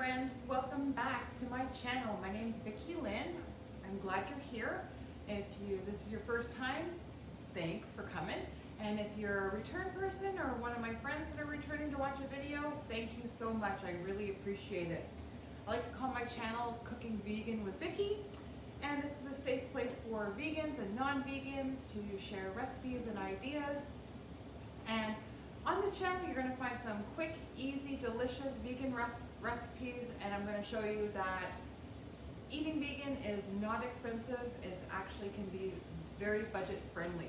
friends, welcome back to my channel. My name is Vicki-Lynne. I'm glad you're here. If this is your first time, thanks for coming. And if you're a return person or one of my friends that are returning to watch a video, thank you so much. I really appreciate it. I like to call my channel Cooking Vegan with Vicki, and this is a safe place for vegans and non-vegans to share recipes and ideas. And on this channel, you're going to find some quick, easy, delicious vegan recipes, and I'm going to show you that eating vegan is not expensive. It actually can be very budget friendly.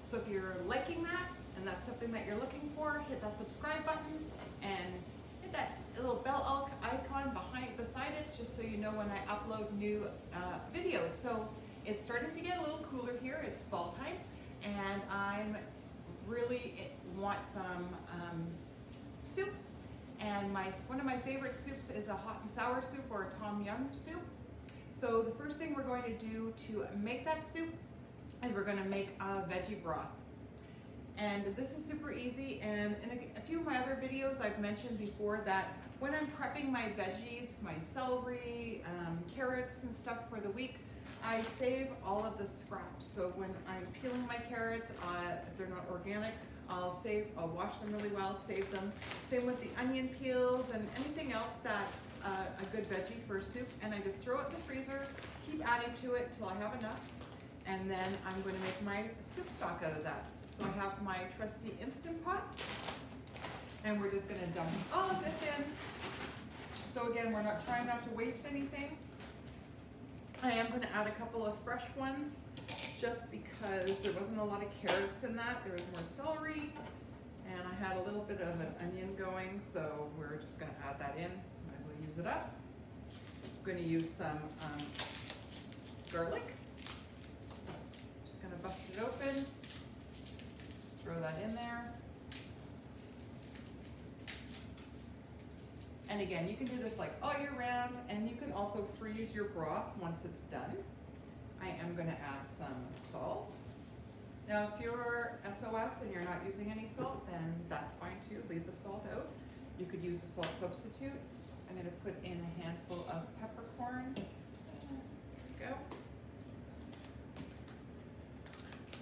So if you're liking that and that's something that you're looking for, hit that subscribe button and hit that little bell icon beside it, just so you know when I upload new videos. So it's starting to get a little cooler here. It's fall time, and I'm really want some soup, and one of my favorite soups is a hot and sour soup or a tom yum soup. So the first thing we're going to do to make that soup is we're going to make a veggie broth, and this is super easy. And in a few of my other videos I've mentioned before that when I'm prepping my veggies, my celery, carrots and stuff for the week, I save all of the scraps. So when I'm peeling my carrots, if they're not organic, I'll wash them really well, save them. Same with the onion peels and anything else that's a good veggie for soup. And I just throw it in the freezer, keep adding to it till I have enough. And then I'm going to make my soup stock out of that. So I have my trusty Instant Pot, and we're just going to dump all of this in. So again, we're not trying not to waste anything. I am going to add a couple of fresh ones just because there wasn't a lot of carrots in that. There was more celery, and I had a little bit of an onion going, so we're just going to add that in. Might as well use it up. I'm going to use some garlic. Just going to bust it open. Just throw that in there. And again, you can do this like all year round, and you can also freeze your broth once it's done. I am going to add some salt. Now, if you're SOS and you're not using any salt, then that's fine too. Leave the salt out. You could use a salt substitute. I'm going to put in a handful of peppercorns. There we go.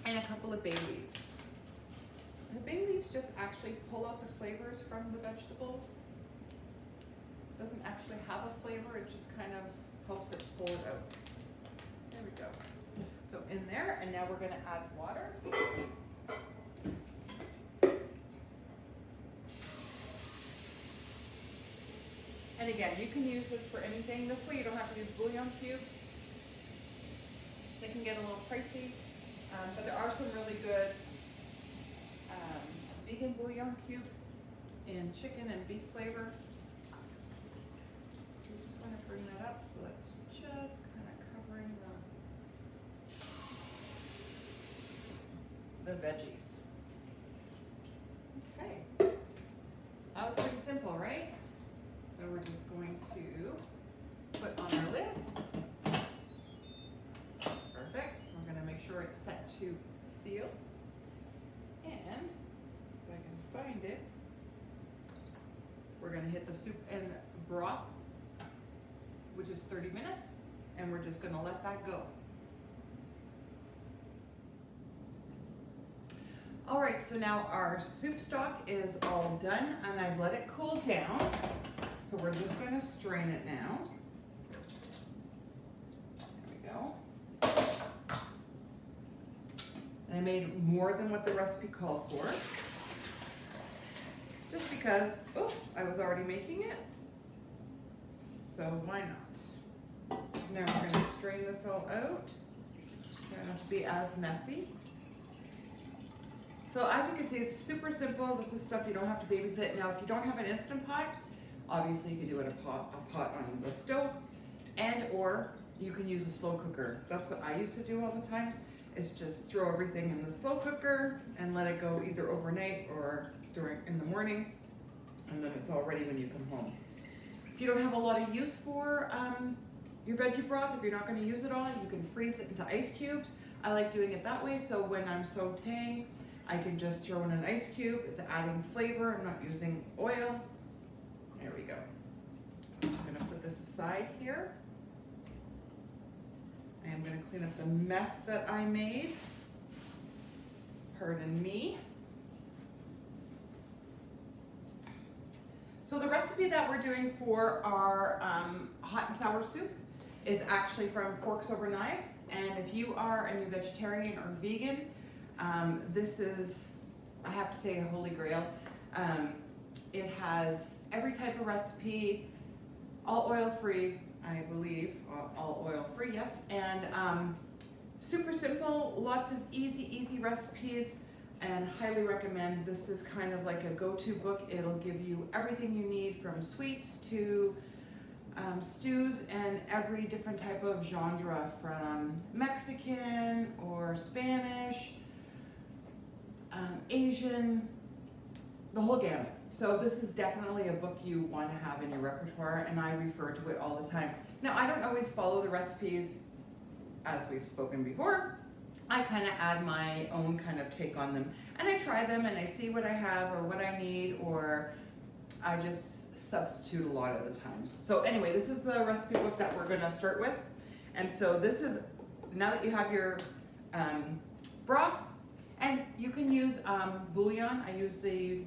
And a couple of bay leaves. The bay leaves just actually pull out the flavors from the vegetables. Doesn't actually have a flavor, it just kind of helps it pull it out. There we go. So in there, and now we're going to add water. And again, you can use this for anything. This way you don't have to use bouillon cubes. They can get a little pricey, but there are some really good vegan bouillon cubes in chicken and beef flavor. Bring that up so that's just kind of covering the veggies. Okay, that was pretty simple, right? So we're just going to put on our lid. Perfect. We're going to make sure it's set to seal. And if I can find it, we're going to hit the soup and broth, which is 30 minutes, and we're just gonna let that go. All right, so now our soup stock is all done, and I've let it cool down. So we're just gonna strain it now. There we go. And I made more than what the recipe called for, just because, oops, I was already making it. So why not? Now we're going to strain this all out. Try not to be as messy. So as you can see, it's super simple. This is stuff you don't have to babysit. Now, if you don't have an Instant Pot, obviously you can do it a pot on the stove, and or you can use a slow cooker. That's what I used to do all the time, is just throw everything in the slow cooker and let it go either overnight or in the morning, and then it's all ready when you come home. If you don't have a lot of use for your veggie broth, if you're not going to use it all, you can freeze it into ice cubes. I like doing it that way, so when I'm sauteing, I can just throw in an ice cube. It's adding flavor. I'm not using oil. There we go. I'm just going to put this aside here. I am going to clean up the mess that I made. Pardon me. So the recipe that we're doing for our hot and sour soup is actually from Forks Over Knives. And if you are a new vegetarian or vegan, this is, I have to say, a holy grail. It has every type of recipe, all oil-free, I believe, all oil-free, yes. And super simple, lots of easy recipes, and highly recommend. This is kind of like a go-to book. It'll give you everything you need, from sweets to stews and every different type of genre, from Mexican or Spanish, Asian, the whole gamut. So this is definitely a book you want to have in your repertoire, and I refer to it all the time. Now, I don't always follow the recipes as we've spoken before. I kind of add my own kind of take on them, and I try them and I see what I have or what I need, or I just substitute a lot of the times. So anyway, this is the recipe book that we're going to start with. And so this is, now that you have your broth, and you can use bouillon. I use the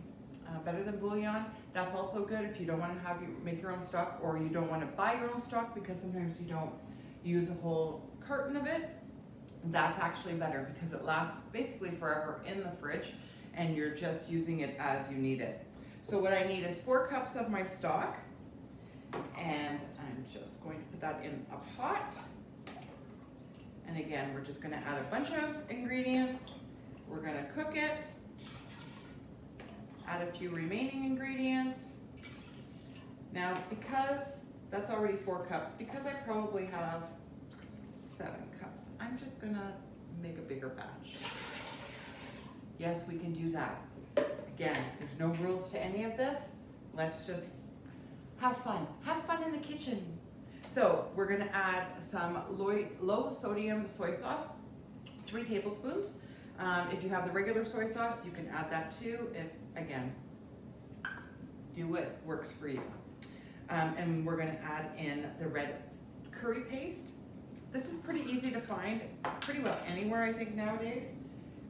Better Than Bouillon. That's also good if you don't want to have make your own stock, or you don't want to buy your own stock because sometimes you don't use a whole carton of it. That's actually better because it lasts basically forever in the fridge, and you're just using it as you need it. So what I need is 4 cups of my stock, and I'm just going to put that in a pot. And again, we're just going to add a bunch of ingredients. We're going to cook it, add a few remaining ingredients. Now, because that's already 4 cups, because I probably have 7 cups, I'm just going to make a bigger batch. Yes, we can do that. Again, there's no rules to any of this. Let's just have fun. Have fun in the kitchen. So we're going to add some low sodium soy sauce, 3 tablespoons. If you have the regular soy sauce, you can add that too. If, again, do what works for you. And we're going to add in the red curry paste. This is pretty easy to find pretty well anywhere, I think, nowadays.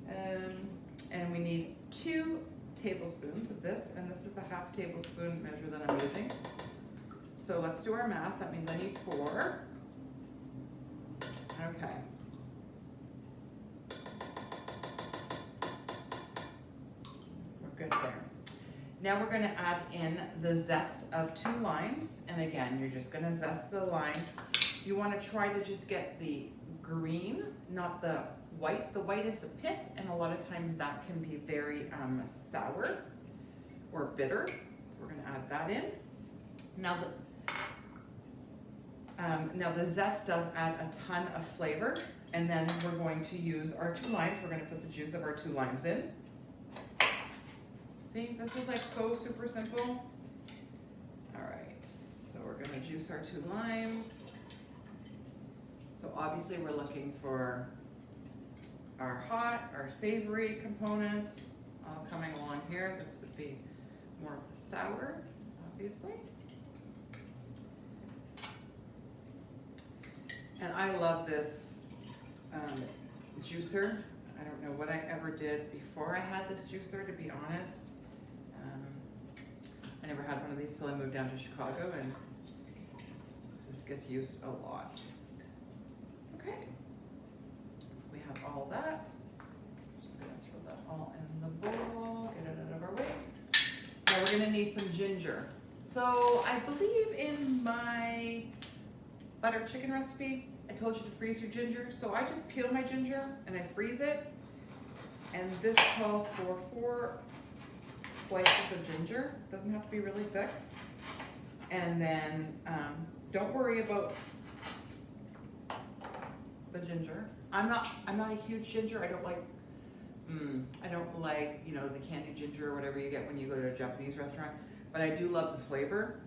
And we need 2 tablespoons of this, and this is a half tablespoon measure that I'm using. So let's do our math. That means I need 4. Okay. We're good there. Now we're going to add in the zest of 2 limes, and again, you're just going to zest the lime. You want to try to just get the green, not the white. The white is the pith, and a lot of times that can be very sour or bitter. So we're going to add that in. Now the zest does add a ton of flavor, and then we're going to use our 2 limes. We're going to put the juice of our 2 limes in. See, this is like so super simple. All right, so we're going to juice our 2 limes. So obviously we're looking for our hot, our savory components all coming along here. This would be more of the sour, obviously. And I love this juicer. I don't know what I ever did before I had this juicer, to be honest. I never had one of these till I moved down to Chicago, and this gets used a lot. Okay, so we have all that. Just gonna throw that all in the bowl, get it out of our way. Now we're gonna need some ginger. So I believe in my butter chicken recipe, I told you to freeze your ginger. So I just peel my ginger and I freeze it. And this calls for 4 slices of ginger. It doesn't have to be really thick. And then don't worry about the ginger. I'm not a huge ginger. I don't like, you know, the candied ginger or whatever you get when you go to a Japanese restaurant, but I do love the flavor.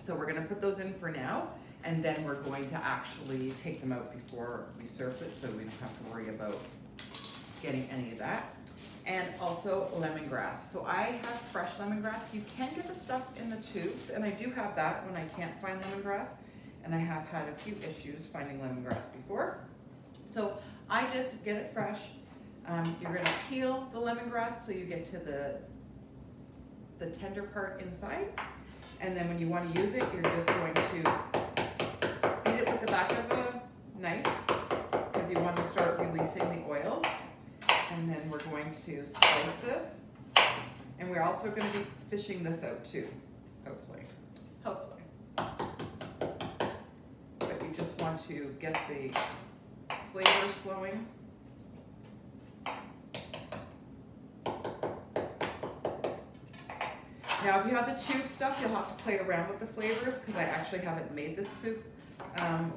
So we're gonna put those in for now, and then we're going to actually take them out before we serve it, so we don't have to worry about getting any of that. and also lemongrass. So I have fresh lemongrass. You can get the stuff in the tubes, and I do have that when I can't find lemongrass, and I have had a few issues finding lemongrass before. So I just get it fresh. You're gonna peel the lemongrass till you get to the tender part inside, and then when you want to use it, you're just going to beat it with the back of a knife because you want to start releasing the oils. And then we're going to slice this, and we're also going to be fishing this out too, hopefully. But you just want to get the flavors flowing. Now, if you have the tube stuff, you'll have to play around with the flavors because I actually haven't made this soup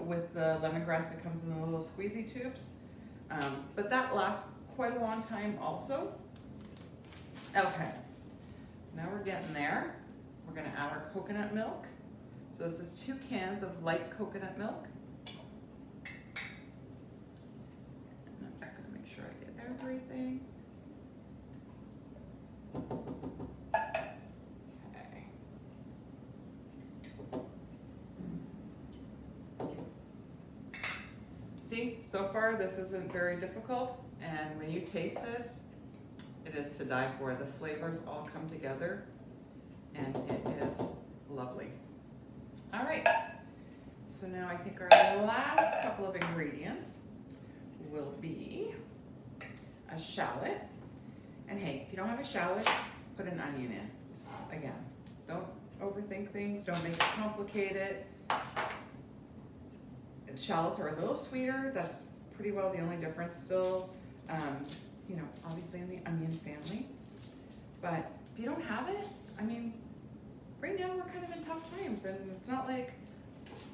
with the lemongrass that comes in the little squeezy tubes. But that lasts quite a long time also. Okay, so now we're getting there. We're gonna add our coconut milk. So this is 2 cans of light coconut milk. And I'm just gonna make sure I get everything. See, so far this isn't very difficult, and when you taste this, it is to die for. The flavors all come together, and it is lovely. All right, so now I think our last couple of ingredients will be a shallot. And hey, if you don't have a shallot, put an onion in. Again, don't overthink things, don't make it complicated. Shallots are a little sweeter. That's pretty well the only difference still, you know, obviously in the onion family. But if you don't have it, I mean, right now we're kind of in tough times, and it's not like,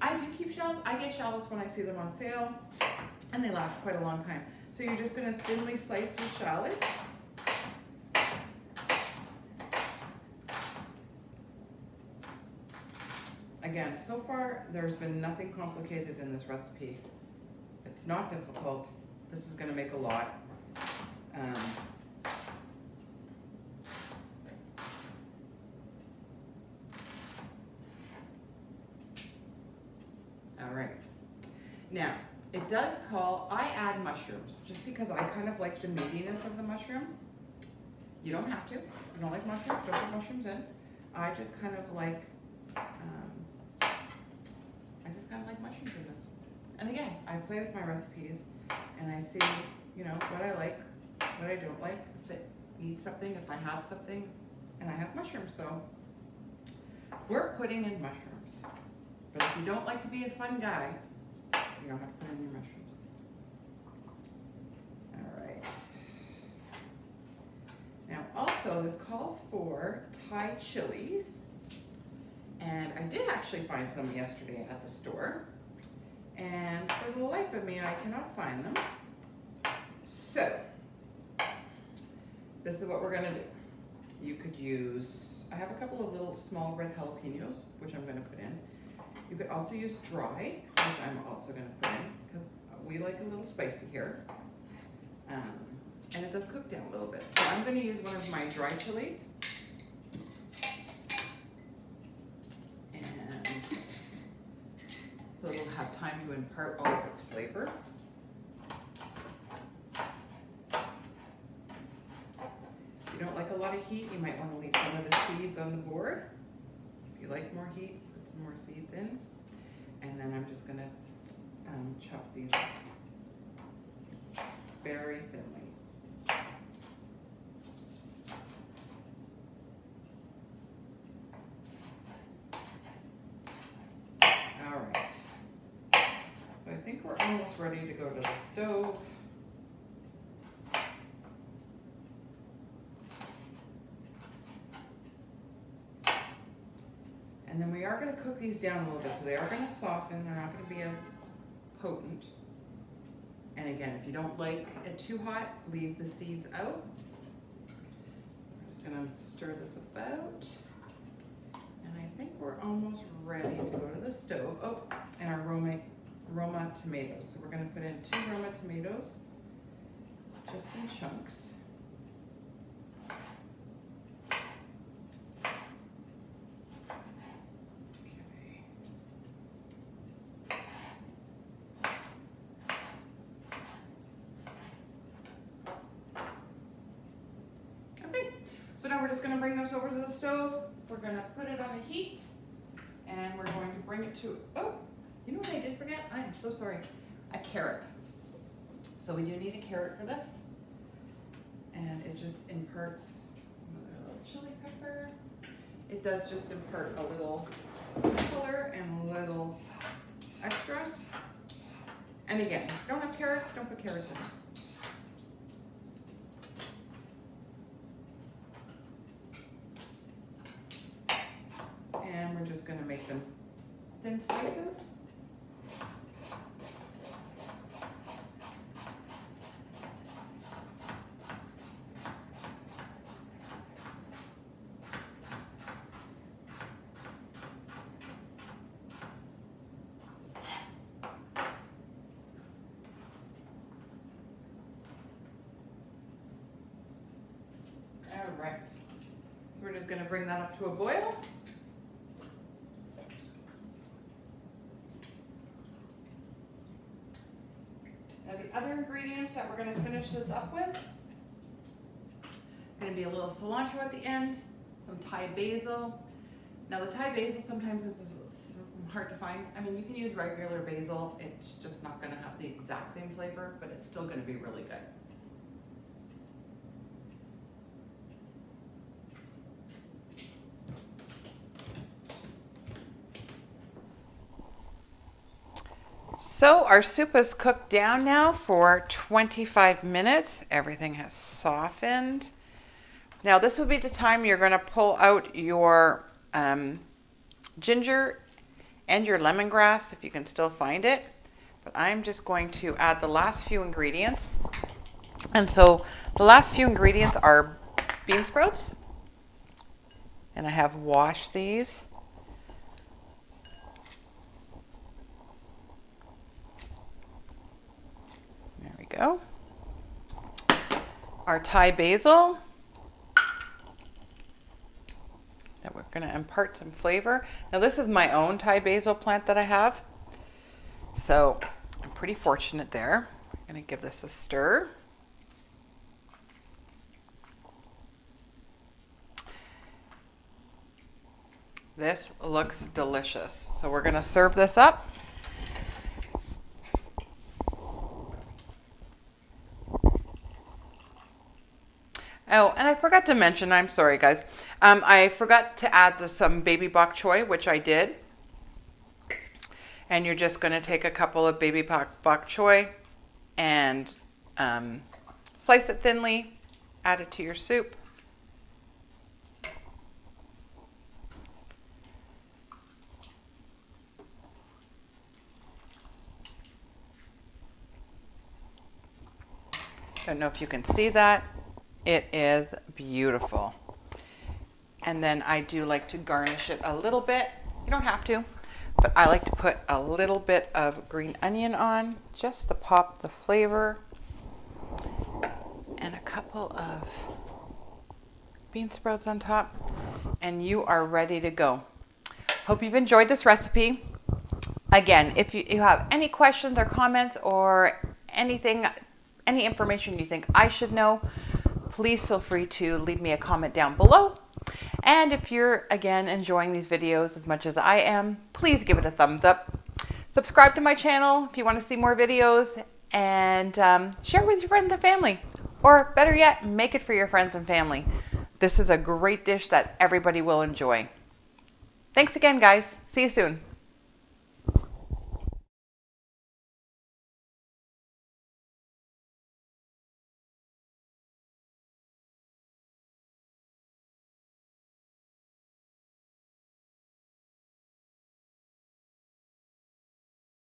I do keep shallots. I get shallots when I see them on sale, and they last quite a long time. So you're just gonna thinly slice your shallot. Again, so far, there's been nothing complicated in this recipe. It's not difficult. This is gonna make a lot. All right. Now, it does call, I add mushrooms, just because I kind of like the meatiness of the mushroom. You don't have to. If you don't like mushrooms, don't put mushrooms in. I just kind of like, mushrooms in this. And again, I play with my recipes and I see, you know, what I like, what I don't like, if it needs something, if I have something, and I have mushrooms, so we're putting in mushrooms. But if you don't like to be a fun guy, you don't have to put in your mushrooms. All right. Now also, this calls for Thai chilies. And I did actually find some yesterday at the store. And for the life of me, I cannot find them. So, this is what we're gonna do. You could use, I have a couple of little small red jalapenos, which I'm gonna put in. You could also use dry, which I'm also gonna put in, because we like a little spicy here. And it does cook down a little bit. So I'm gonna use one of my dry chilies. So it'll have time to impart all of its flavor. If you don't like a lot of heat, you might want to leave some of the seeds on the board. If you like more heat, put some more seeds in. And then I'm just going to chop these very thinly. All right. I think we're almost ready to go to the stove. And then we are going to cook these down a little bit, so they are going to soften. They're not going to be as potent. And again, if you don't like it too hot, leave the seeds out. I'm just going to stir this about. And I think we're almost ready to go to the stove. Oh, and our Roma tomatoes. So we're going to put in 2 Roma tomatoes, just in chunks. just going to bring those over to the stove. We're going to put it on the heat, and we're going to bring it to, oh, you know what I did forget? I am so sorry. A carrot. So we do need a carrot for this. And it just imparts a little chili pepper. It does just impart a little color and a little extra. And again, if you don't have carrots, don't put carrots in. And we're just going to make them thin slices. All right, so we're just going to bring that up to a boil. Now the other ingredients that we're going to finish this up with, going to be a little cilantro at the end, some Thai basil. Now the Thai basil sometimes is hard to find. I mean, you can use regular basil. It's just not going to have the exact same flavor, but it's still going to be really good. So our soup is cooked down now for 25 minutes. Everything has softened. Now this will be the time you're going to pull out your ginger and your lemongrass if you can still find it. But I'm just going to add the last few ingredients. And so the last few ingredients are bean sprouts. And I have washed these. There we go. Our Thai basil. That we're going to impart some flavor. Now this is my own Thai basil plant that I have. So I'm pretty fortunate there. I'm going to give this a stir. This looks delicious. So we're going to serve this up. Oh, and I forgot to mention, I'm sorry guys, I forgot to add some baby bok choy, which I did. And you're just going to take a couple of baby bok choy and slice it thinly, add it to your soup. Don't know if you can see that. It is beautiful. And then I do like to garnish it a little bit. You don't have to, but I like to put a little bit of green onion on just to pop the flavor, and a couple of bean sprouts on top, and you are ready to go. Hope you've enjoyed this recipe. Again, if you have any questions or comments or anything, any information you think I should know, please feel free to leave me a comment down below. And if you're, again, enjoying these videos as much as I am, please give it a thumbs up. Subscribe to my channel if you want to see more videos, and share with your friends and family. Or better yet, make it for your friends and family. This is a great dish that everybody will enjoy. Thanks again, guys. See you soon.